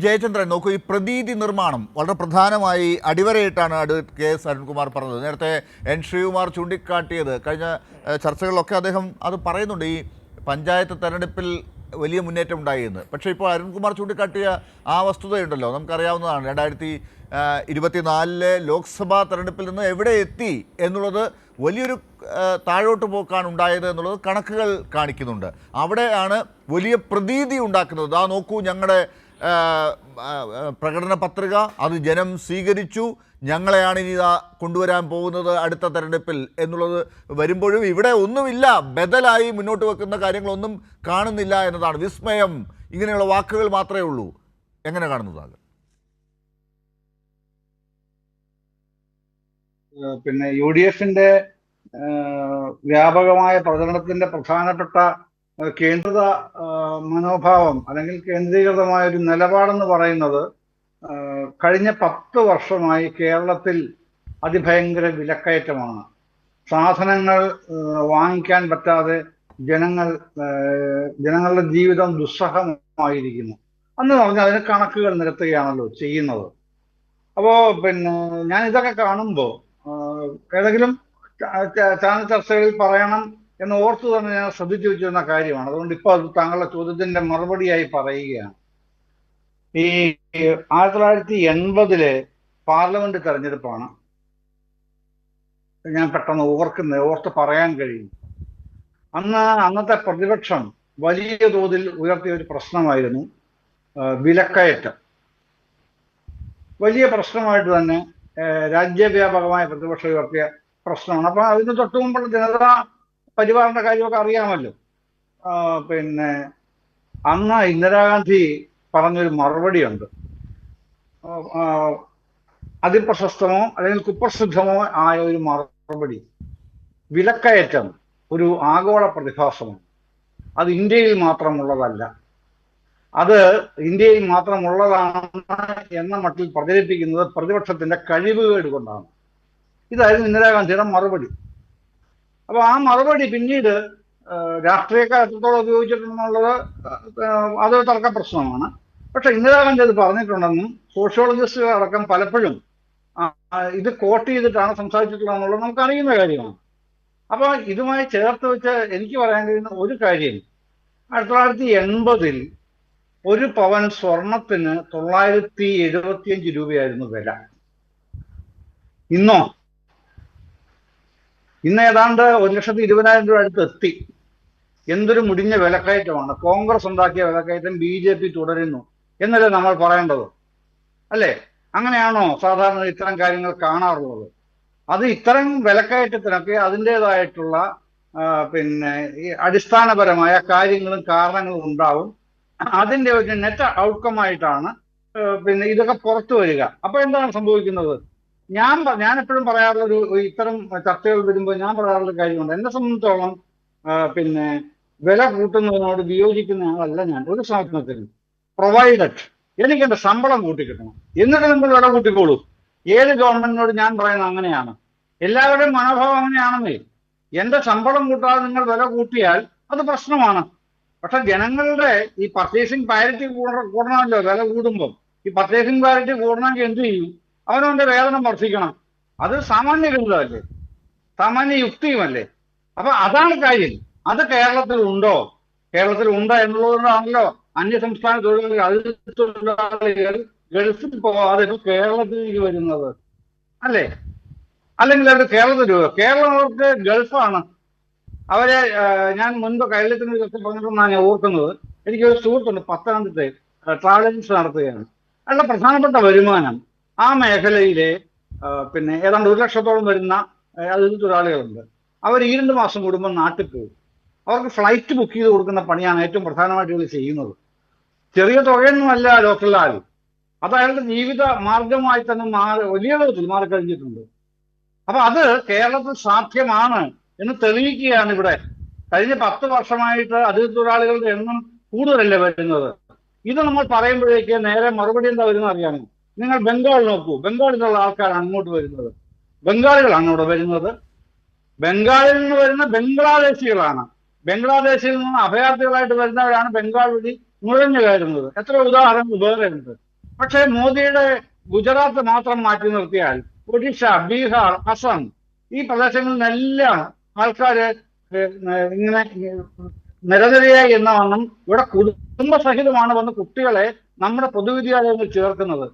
ജയചന്ദ്രൻ നോക്കൂ, ഈ പ്രതീതി നിർമ്മാണം വളരെ പ്രധാനമായി അടിവരയിട്ടാണ് അഡ്വക്കേറ്റ് കെ എസ് അരുൺകുമാർ പറഞ്ഞത്. നേരത്തെ എൻ ശ്രീകുമാർ ചൂണ്ടിക്കാട്ടിയത് കഴിഞ്ഞ ചർച്ചകളിലൊക്കെ അദ്ദേഹം അത് പറയുന്നുണ്ട്, ഈ പഞ്ചായത്ത് തെരഞ്ഞെടുപ്പിൽ വലിയ മുന്നേറ്റം ഉണ്ടായി എന്ന്. പക്ഷേ ഇപ്പോൾ അരുൺകുമാർ ചൂണ്ടിക്കാട്ടിയ ആ വസ്തുതയുണ്ടല്ലോ, നമുക്കറിയാവുന്നതാണ്. 2024 ലോക്സഭാ തെരഞ്ഞെടുപ്പിൽ നിന്ന് എവിടെ എത്തി എന്നുള്ളത് വലിയൊരു താഴോട്ട് പോക്കാണ് ഉണ്ടായത് എന്നുള്ളത് കണക്കുകൾ കാണിക്കുന്നുണ്ട്. അവിടെയാണ് വലിയ പ്രതീതി ഉണ്ടാക്കുന്നത്. ആ നോക്കൂ, ഞങ്ങളുടെ പ്രകടന പത്രിക അത് ജനം സ്വീകരിച്ചു, ഞങ്ങളെയാണ് ഇനി ഇതാ കൊണ്ടുവരാൻ പോകുന്നത് അടുത്ത തെരഞ്ഞെടുപ്പിൽ എന്നുള്ളത് വരുമ്പോഴും ഇവിടെ ഒന്നുമില്ല, ബദലായി മുന്നോട്ട് വെക്കുന്ന കാര്യങ്ങളൊന്നും കാണുന്നില്ല എന്നതാണ് വിസ്മയം. ഇങ്ങനെയുള്ള വാക്കുകൾ മാത്രമേ ഉള്ളൂ. എങ്ങനെ കാണുന്നതാണ്? പിന്നെ യു ഡി എഫിന്റെ വ്യാപകമായ പ്രചരണത്തിന്റെ പ്രധാനപ്പെട്ട കേന്ദ്രിത മനോഭാവം അല്ലെങ്കിൽ കേന്ദ്രീകൃതമായ ഒരു നിലപാടെന്ന് പറയുന്നത് കഴിഞ്ഞ 10 വർഷമായി കേരളത്തിൽ അതിഭയങ്കര വിലക്കയറ്റമാണ്. സാധനങ്ങൾ വാങ്ങിക്കാൻ പറ്റാതെ ജനങ്ങളുടെ ജീവിതം ദുസ്സഹമായിരിക്കുന്നു. അന്ന് പറഞ്ഞാൽ അതിന് കണക്കുകൾ നിരത്തുകയാണല്ലോ ചെയ്യുന്നത്. അപ്പോ പിന്നെ ഞാൻ ഇതൊക്കെ കാണുമ്പോൾ ഏതെങ്കിലും ചാനൽ ചർച്ചകളിൽ പറയണം എന്ന് ഓർത്തു തന്നെ ഞാൻ ശ്രദ്ധിച്ചു വെച്ചിരുന്ന കാര്യമാണ്. അതുകൊണ്ട് ഇപ്പോൾ അത് താങ്കളുടെ ചോദ്യത്തിന്റെ മറുപടിയായി പറയുകയാണ്. ഈ 1980 പാർലമെന്റ് തെരഞ്ഞെടുപ്പാണ് ഞാൻ പെട്ടെന്ന് ഓർത്ത് പറയാൻ കഴിയും. അന്നത്തെ പ്രതിപക്ഷം വലിയ തോതിൽ ഉയർത്തിയ ഒരു പ്രശ്നമായിരുന്നു വിലക്കയറ്റം. വലിയ പ്രശ്നമായിട്ട് തന്നെ രാജ്യവ്യാപകമായ പ്രതിപക്ഷം ഉയർത്തിയ പ്രശ്നമാണ്. അപ്പൊ അതിന് തൊട്ടു മുമ്പുള്ള ജനതാ പരിവാറിന്റെ കാര്യമൊക്കെ അറിയാമല്ലോ. പിന്നെ അന്ന് ഇന്ദിരാഗാന്ധി പറഞ്ഞൊരു മറുപടിയുണ്ട്. അതിപ്രശസ്തമോ അല്ലെങ്കിൽ കുപ്രസിദ്ധമോ ആയ ഒരു മറുപടി: വിലക്കയറ്റം ഒരു ആഗോള പ്രതിഭാസമാണ്, അത് ഇന്ത്യയിൽ മാത്രമുള്ളതല്ല, അത് ഇന്ത്യയിൽ മാത്രമുള്ളതാണ് എന്ന മട്ടിൽ പ്രചരിപ്പിക്കുന്നത് പ്രതിപക്ഷത്തിന്റെ കഴിവുകേട് കൊണ്ടാണ്. ഇതായിരുന്നു ഇന്ദിരാഗാന്ധിയുടെ മറുപടി. അപ്പൊ ആ മറുപടി പിന്നീട് രാഷ്ട്രീയക്കാർ എത്രത്തോളം ഉപയോഗിച്ചിട്ടുണ്ടെന്നുള്ളത് അതൊരു തർക്ക പ്രശ്നമാണ്. പക്ഷെ ഇന്ദിരാഗാന്ധി അത് പറഞ്ഞിട്ടുണ്ടെന്നും സോഷ്യോളജിസ്റ്റുകൾ അടക്കം പലപ്പോഴും ഇത് കോട്ട് ചെയ്തിട്ടാണ് സംസാരിച്ചിട്ടുള്ളതെന്നുള്ളത് നമുക്കറിയുന്ന കാര്യമാണ്. അപ്പൊ ഇതുമായി ചേർത്ത് വെച്ച് എനിക്ക് പറയാൻ കഴിയുന്ന ഒരു കാര്യം, 1980 ഒരു പവൻ സ്വർണത്തിന് 975 രൂപയായിരുന്നു വില. ഇന്ന് ഏതാണ്ട് 1,20,000 രൂപ അടുത്ത് എത്തി. എന്തൊരു മുടിഞ്ഞ വിലക്കയറ്റമാണ്! കോൺഗ്രസ് ഉണ്ടാക്കിയ വിലക്കയറ്റം BJP തുടരുന്നു എന്നല്ലേ നമ്മൾ പറയേണ്ടത്, അല്ലേ? അങ്ങനെയാണോ സാധാരണ ഇത്തരം കാര്യങ്ങൾ കാണാറുള്ളത്? അത് ഇത്തരം വിലക്കയറ്റത്തിനൊക്കെ അതിൻ്റെതായിട്ടുള്ള പിന്നെ ഈ അടിസ്ഥാനപരമായ കാര്യങ്ങളും കാരണങ്ങളും ഉണ്ടാവും. അതിന്റെ ഒരു നെറ്റ് ഔട്ട്കം ആയിട്ടാണ് പിന്നെ ഇതൊക്കെ പുറത്തു വരിക. അപ്പൊ എന്താണ് സംഭവിക്കുന്നത്? ഞാൻ എപ്പോഴും പറയാറുള്ള ഇത്തരം ചർച്ചകൾ വരുമ്പോൾ ഞാൻ പറയാറുള്ള കാര്യമുണ്ട്. എന്നെ സംബന്ധിച്ചോളം പിന്നെ വില കൂട്ടുന്നതിനോട് വിയോജിക്കുന്ന ആളല്ല ഞാൻ ഒരു സാധനത്തിനും. പ്രൊവൈഡഡ് എനിക്ക് എന്റെ ശമ്പളം കൂട്ടിക്കിട്ടണം, എന്നിട്ട് നിങ്ങൾ വില കൂട്ടിക്കോളൂ. ഏത് ഗവൺമെന്റിനോട് ഞാൻ പറയുന്നത് അങ്ങനെയാണ്. എല്ലാവരുടെയും മനോഭാവം അങ്ങനെയാണെന്നേ. എന്റെ ശമ്പളം കൂട്ടാതെ നിങ്ങൾ വില കൂട്ടിയാൽ അത് പ്രശ്നമാണ്. പക്ഷെ ജനങ്ങളുടെ ഈ പർച്ചേസിംഗ് പാരിറ്റി കൂടണമല്ലോ. വില കൂടുമ്പോൾ ഈ പർച്ചേസിംഗ് പാരിറ്റി കൂടണമെങ്കിൽ എന്ത് ചെയ്യും? അവനവന്റെ വേതനം വർദ്ധിക്കണം. അത് സാമാന്യഗതിയല്ലേ, സാമാന്യ യുക്തിയുമല്ലേ. അപ്പൊ അതാണ് കാര്യം. അത് കേരളത്തിൽ ഉണ്ടോ എന്നുള്ളതുകൊണ്ടാണല്ലോ അന്യസംസ്ഥാന തൊഴിലാളികൾ ഗൾഫിൽ പോവാതെ ഇപ്പൊ കേരളത്തിലേക്ക് വരുന്നത്, അല്ലേ? അല്ലെങ്കിൽ അവർ കേരളം അവർക്ക് ഗൾഫാണ്. അവരെ ഞാൻ മുൻപ് കേരളത്തിന് പറഞ്ഞിട്ടുണ്ടെന്നാണ് ഞാൻ ഓർക്കുന്നത്. എനിക്കൊരു സുഹൃത്തുണ്ട്, പത്തനംതിട്ട ട്രാവൽ ഏജൻസി നടത്തുകയാണ്. അയാളുടെ പ്രധാനപ്പെട്ട വരുമാനം ആ മേഖലയിലെ പിന്നെ ഏതാണ്ട് 1 ലക്ഷത്തോളം വരുന്ന അതിഥി തൊഴിലാളികളുണ്ട്. അവർ 2 മാസം കൂടുമ്പോൾ നാട്ടിൽ പോകും. അവർക്ക് ഫ്ലൈറ്റ് ബുക്ക് ചെയ്ത് കൊടുക്കുന്ന പണിയാണ് ഏറ്റവും പ്രധാനമായിട്ട് ഇവർ ചെയ്യുന്നത്. ചെറിയ തുകയൊന്നുമല്ല ലോക്കൽ. അത് അയാളുടെ ജീവിത മാർഗമായി തന്നെ വലിയ വിധത്തിൽ മാറിക്കഴിഞ്ഞിട്ടുണ്ട്. അപ്പൊ അത് കേരളത്തിൽ സാധ്യമാണ് എന്ന് തെളിയിക്കുകയാണ് ഇവിടെ. കഴിഞ്ഞ 10 വർഷമായിട്ട് അതിഥി തൊഴിലാളികളുടെ എണ്ണം കൂടുതലല്ലേ വരുന്നത്. ഇത് നമ്മൾ പറയുമ്പോഴേക്ക് നേരെ മറുപടി എന്താ വരുന്നത് അറിയാമോ? നിങ്ങൾ ബംഗാൾ നോക്കൂ. ബംഗാളിലുള്ള ആൾക്കാരാണ് അങ്ങോട്ട് വരുന്നത്. ബംഗാളികളാണ് ഇവിടെ വരുന്നത്. ബംഗാളിൽ നിന്ന് വരുന്ന ബംഗ്ലാദേശികളാണ്. ബംഗ്ലാദേശിൽ നിന്ന് അഭയാർത്ഥികളായിട്ട് വരുന്നവരാണ് ബംഗാൾ വഴി നുഴഞ്ഞു കയറുന്നത്. എത്ര ഉദാഹരണങ്ങൾ വേറെ ഉണ്ട്. പക്ഷേ മോദിയുടെ ഗുജറാത്ത് മാത്രം മാറ്റി നിർത്തിയാൽ ഒഡീഷ, ബീഹാർ, അസം ഈ പ്രദേശങ്ങളിൽ നിന്നെല്ലാം ആൾക്കാര് ഇങ്ങനെ നിരനിരയായി എന്ന വണ്ണം ഇവിടെ കുടുംബസഹിതമാണ് വന്ന് കുട്ടികളെ നമ്മുടെ പൊതുവിദ്യാലയങ്ങളിൽ ചേർക്കുന്നത്.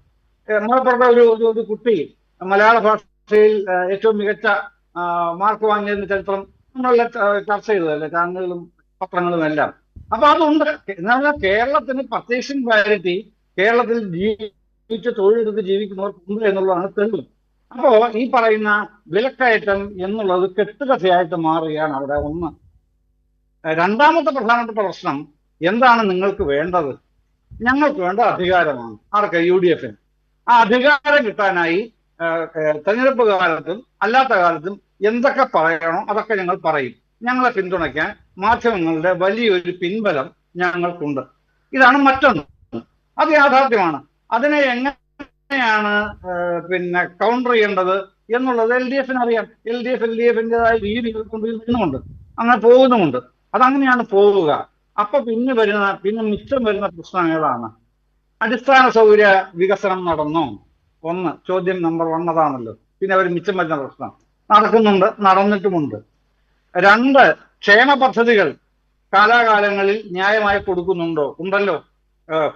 നമ്മളെ ഒരു കുട്ടി മലയാള ഭാഷയിൽ ഏറ്റവും മികച്ച മാർക്ക് വാങ്ങിയതിന്റെ ചരിത്രം നമ്മളെല്ലാം ചർച്ച ചെയ്തതല്ലേ, ചാനലുകളും പത്രങ്ങളും എല്ലാം. അപ്പൊ അതുണ്ട്. എന്നാൽ കേരളത്തിന് പർച്ചേഷൻ പാരിറ്റി കേരളത്തിൽ ജീവിച്ച് തൊഴിലെടുത്ത് ജീവിക്കുന്നവർക്കുണ്ട് എന്നുള്ളതാണ് തെളിവ്. അപ്പോ ഈ പറയുന്ന വിലക്കയറ്റം എന്നുള്ളത് കെട്ടുകഥയായിട്ട് മാറുകയാണ് അവിടെ. ഒന്ന്. രണ്ടാമത്തെ പ്രധാനപ്പെട്ട പ്രശ്നം, എന്താണ് നിങ്ങൾക്ക് വേണ്ടത്? ഞങ്ങൾക്ക് വേണ്ട അധികാരമാണ്. ആർക്ക്? UDF. ആ അധികാരം കിട്ടാനായി തെരഞ്ഞെടുപ്പ് കാലത്തും അല്ലാത്ത കാലത്തും എന്തൊക്കെ പറയണോ അതൊക്കെ ഞങ്ങൾ പറയും. ഞങ്ങളെ പിന്തുണയ്ക്കാൻ മാധ്യമങ്ങളുടെ വലിയൊരു പിൻബലം ഞങ്ങൾക്കുണ്ട്. ഇതാണ് മറ്റൊന്ന്. അത് യാഥാർത്ഥ്യമാണ്. അതിനെ എങ്ങനെയാണ് കൗണ്ടർ ചെയ്യേണ്ടത് എന്നുള്ളത് LDF അറിയാം. LDFിൻ്റെതായ രീതികൾ കൊണ്ടുവരുന്നുമുണ്ട്, അങ്ങനെ പോകുന്നുമുണ്ട്. അതങ്ങനെയാണ് പോവുക. അപ്പൊ പിന്നെ മിച്ചം വരുന്ന പ്രശ്നം ഏതാണ്? അടിസ്ഥാന സൗകര്യ വികസനം നടന്നോ? ഒന്ന്, ചോദ്യം നമ്പർ 1 അതാണല്ലോ. പിന്നെ അവർ മിച്ചം വരുന്ന പ്രശ്നം നടക്കുന്നുണ്ട്, നടന്നിട്ടുമുണ്ട്. 2, ക്ഷേമ പദ്ധതികൾ കാലാകാലങ്ങളിൽ ന്യായമായി കൊടുക്കുന്നുണ്ടോ? ഉണ്ടല്ലോ.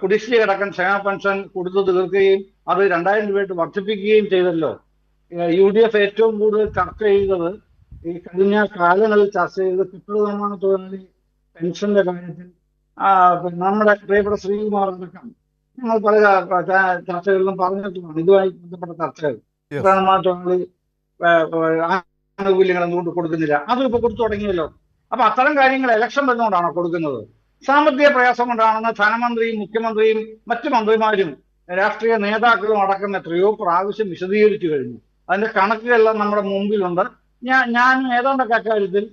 കുടിശ്ശിക അടക്കം ക്ഷേമ പെൻഷൻ കൊടുത്തു തീർക്കുകയും അത് 2000 രൂപയായിട്ട് വർദ്ധിപ്പിക്കുകയും ചെയ്തല്ലോ. UDF ഏറ്റവും കൂടുതൽ ചർച്ച ചെയ്തത്, ഈ കഴിഞ്ഞ കാലങ്ങളിൽ ചർച്ച ചെയ്തത് കെട്ടിട നിർമ്മാണ തൊഴിലാളി പെൻഷന്റെ കാര്യത്തിൽ നമ്മുടെ പ്രിയപ്പെട്ട ശ്രീകുമാർ അടക്കം ഞങ്ങൾ പല ചർച്ചകളിലും പറഞ്ഞിട്ടുമാണ് ഇതുമായി ബന്ധപ്പെട്ട ചർച്ചകൾ. കെട്ടിട നിർമ്മാണ തൊഴിലാളി ആനുകൂല്യങ്ങൾ എന്തുകൊണ്ട് കൊടുക്കുന്നില്ല? അതും ഇപ്പൊ കൊടുത്തു തുടങ്ങിയല്ലോ. അപ്പൊ അത്തരം കാര്യങ്ങൾ ഇലക്ഷൻ വരുന്നതുകൊണ്ടാണോ കൊടുക്കുന്നത്? സാമ്പത്തിക പ്രയാസം കൊണ്ടാണെന്ന് ധനമന്ത്രിയും മുഖ്യമന്ത്രിയും മറ്റു മന്ത്രിമാരും രാഷ്ട്രീയ നേതാക്കളും അടക്കം എത്രയോ പ്രാവശ്യം വിശദീകരിച്ചു കഴിഞ്ഞു. അതിന്റെ കണക്കുകളെല്ലാം നമ്മുടെ മുമ്പിലുണ്ട്. ഞാൻ ഏതാണ്ടൊക്കെ അക്കാര്യത്തിൽ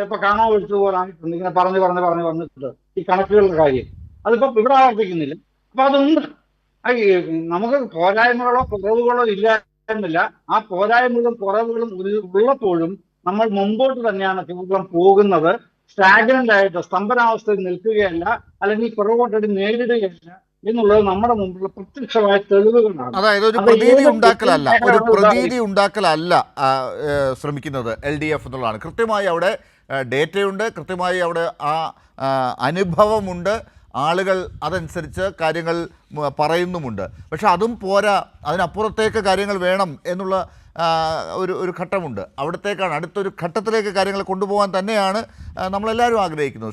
ഇപ്പൊ കാണാൻ വിളിച്ചതുപോലെ ആയിട്ടുണ്ട്. ഇങ്ങനെ പറഞ്ഞു വന്നിട്ടുണ്ട് ഈ കണക്കുകളുടെ കാര്യം. അതിപ്പോ ഇവിടെ ആവർത്തിക്കുന്നില്ല. അപ്പൊ അതുണ്ട്. നമുക്ക് പോരായ്മകളോ കുറവുകളോ ഇല്ല എന്നില്ല. ആ പോരായ്മകളും കുറവുകളും ഉള്ളപ്പോഴും നമ്മൾ മുമ്പോട്ട് തന്നെയാണ് കേരളം പോകുന്നത്. സ്റ്റാഗ്നന്റ് ആയിട്ട് സ്തംഭനാവസ്ഥയിൽ നിൽക്കുകയല്ല, അല്ലെങ്കിൽ പുറകോട്ടടി നേരിടുകയല്ല എന്നുള്ളത് നമ്മുടെ മുമ്പിലുള്ള പ്രത്യക്ഷമായ തെളിവുകളാണ്. അതായത് ഒരു പ്രതീതി ഉണ്ടാക്കലല്ല ശ്രമിക്കുന്നത് LDF എന്നുള്ളതാണ്. കൃത്യമായി അവിടെ ഡേറ്റയുണ്ട്, കൃത്യമായി അവിടെ ആ അനുഭവമുണ്ട്, ആളുകൾ അതനുസരിച്ച് കാര്യങ്ങൾ പറയുന്നുമുണ്ട്. പക്ഷെ അതും പോരാ, അതിനപ്പുറത്തേക്ക് കാര്യങ്ങൾ വേണം എന്നുള്ള ഒരു ഘട്ടമുണ്ട്. അവിടത്തേക്കാണ്, അടുത്തൊരു ഘട്ടത്തിലേക്ക് കാര്യങ്ങൾ കൊണ്ടുപോകാൻ തന്നെയാണ് നമ്മളെല്ലാവരും ആഗ്രഹിക്കുന്നത്.